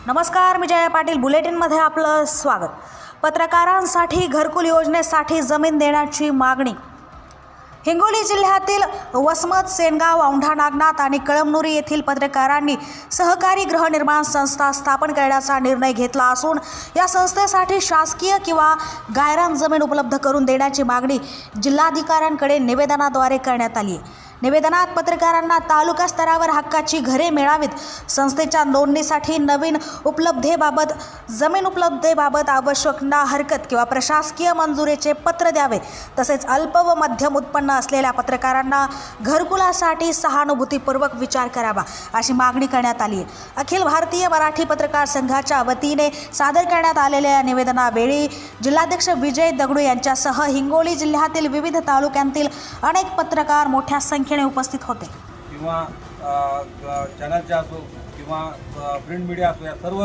नमस्कार, मी जया पाटील बुलेटिनमध्ये आपलं स्वागत। पत्रकारांसाठी घरकुल योजनेसाठी जमीन देण्याची मागणी। हिंगोली जिल्ह्यातील वसमत, सेनगाव, औंढा नागनाथ आणि कळमनुरी येथील पत्रकारांनी सहकारी गृहनिर्माण संस्था स्थापन करण्याचा निर्णय घेतला असून या संस्थेसाठी शासकीय किंवा गायरान जमीन उपलब्ध करून देण्याची मागणी जिल्हाधिकाऱ्यांकडे निवेदनाद्वारे करण्यात आली आहे। निवेदनात पत्रकारांना तालुका स्तरावर हक्काची घरे मिळावीत, संस्थेच्या नोंदणीसाठी नवीन उपलब्धतेबाबत, जमीन उपलब्धतेबाबत आवश्यक ना हरकत किंवा प्रशासकीय मंजुरीचे पत्र द्यावे, तसेच अल्प व मध्यम उत्पन्न असलेल्या पत्रकारांना घरकुलासाठी सहानुभूतीपूर्वक विचार करावा अशी मागणी करण्यात आली आहे। अखिल भारतीय मराठी पत्रकार संघाच्या वतीने सादर करण्यात आलेल्या निवेदनावेळी जिल्हाध्यक्ष विजय दगडू यांच्यासह हिंगोली जिल्ह्यातील विविध तालुक्यांतील अनेक पत्रकार मोठ्या संख्येने उपस्थित होते। किंवा चॅनलचे असो किंवा प्रिंट मीडिया असो, या सर्व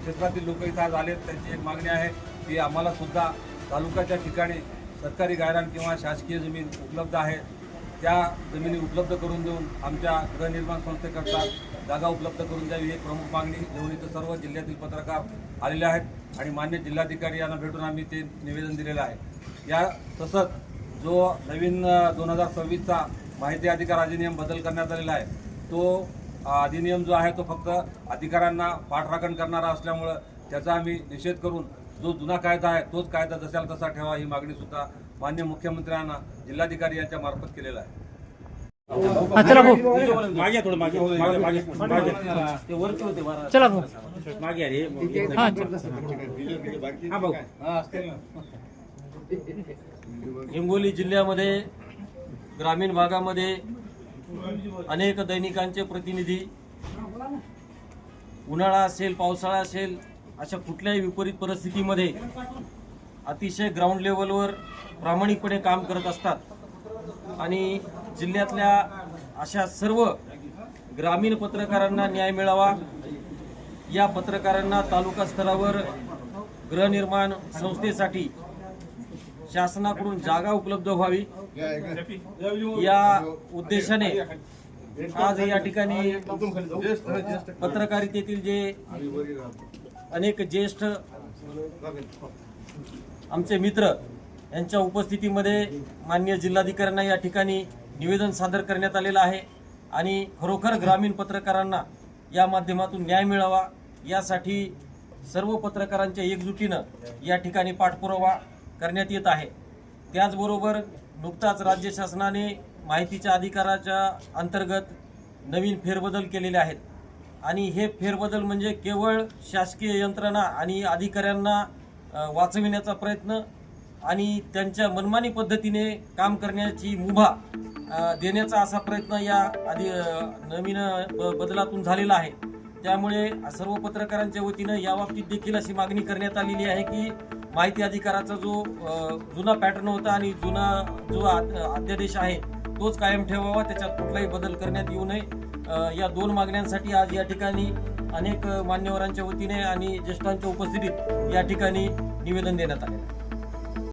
क्षेत्रातील लोक इथं आज आलेत। त्यांची एक मागणी आहे की आम्हाला सुद्धा तालुक्याच्या ठिकाणी सरकारी गायरान किंवा शासकीय जमीन उपलब्ध आहे, त्या जमिनी उपलब्ध करून देऊन आमच्या गृहनिर्माण संस्थेकरता जागा उपलब्ध करून द्यावी, एक प्रमुख मागणी घेऊन इथं सर्व जिल्ह्यातील पत्रकार आलेले आहेत आणि मान्य जिल्हाधिकारी यांना भेटून आम्ही ते निवेदन दिलेलं आहे। या तसंच जो नवीन 2026चा माहिती अधिकार अधिनियम बदल करण्यात आलेला आहे, तो अधिनियम जो आहे तो फक्त अधिकाऱ्यांना पाठराखण करणारा असल्यामुळं त्याचा आम्ही निषेध करून जो जुना कायदा आहे तोच कायदा जशाला तसा ठेवा, ही मागणी सुद्धा मान्य मुख्यमंत्र्यांना जिल्हाधिकारी यांच्या मार्फत केलेला आहे। चला भाऊ, मागे थोडं मागे ते वरती होते बरं, चला भाऊ, मागे अरे हा भाऊ हिंगोली जिल्ह्यामध्ये ग्रामीण भागामध्ये अनेक दैनिकांचे प्रतिनिधी उन्हाळा असेल, पावसाळा असेल, अशा कुठल्याही विपरीत परिस्थितीमध्ये अतिशय ग्राउंड लेवलवर प्रामाणिकपणे काम करत असतात आणि जिल्ह्यातल्या अशा सर्व ग्रामीण पत्रकारांना न्याय मिळावा, या पत्रकारांना तालुका स्तरावर गृहनिर्माण संस्थेसाठी शासनाकडून जागा उपलब्ध व्हावी, या उद्देशाने आज या ठिकाणी पत्रकारितेतील जे अनेक ज्येष्ठ आमचे मित्र यांच्या उपस्थितीमध्ये माननीय जिल्हाधिकाऱ्यांना या ठिकाणी निवेदन सादर करण्यात आलेलं आहे आणि खरोखर ग्रामीण पत्रकारांना या माध्यमातून न्याय मिळावा यासाठी सर्व पत्रकारांच्या एकजुटीनं या ठिकाणी पाठपुरावा करण्यात येत आहे। त्याचबरोबर नुकताच राज्य शासनाने माहितीच्या अधिकाराच्या अंतर्गत नवीन फेरबदल केलेले आहेत आणि हे फेरबदल म्हणजे केवळ शासकीय यंत्रणा आणि अधिकाऱ्यांना वाचविण्याचा प्रयत्न आणि त्यांच्या मनमानी पद्धतीने काम करण्याची मुभा देण्याचा असा प्रयत्न या नवीन बदलातून झालेला आहे। त्यामुळे सर्व पत्रकारांच्या वतीनं याबाबतीत देखील अशी मागणी करण्यात आलेली आहे की माहिती अधिकाराचा जो जुना पॅटर्न होता आणि जुना जो अध्यादेश आहे तोच कायम ठेवावा, त्याच्यात कुठलाही बदल करण्यात येऊ नये। या दोन मागण्यांसाठी आज या ठिकाणी अनेक मान्यवरांच्या वतीने आणि ज्येष्ठांच्या उपस्थितीत या ठिकाणी निवेदन देण्यात आले।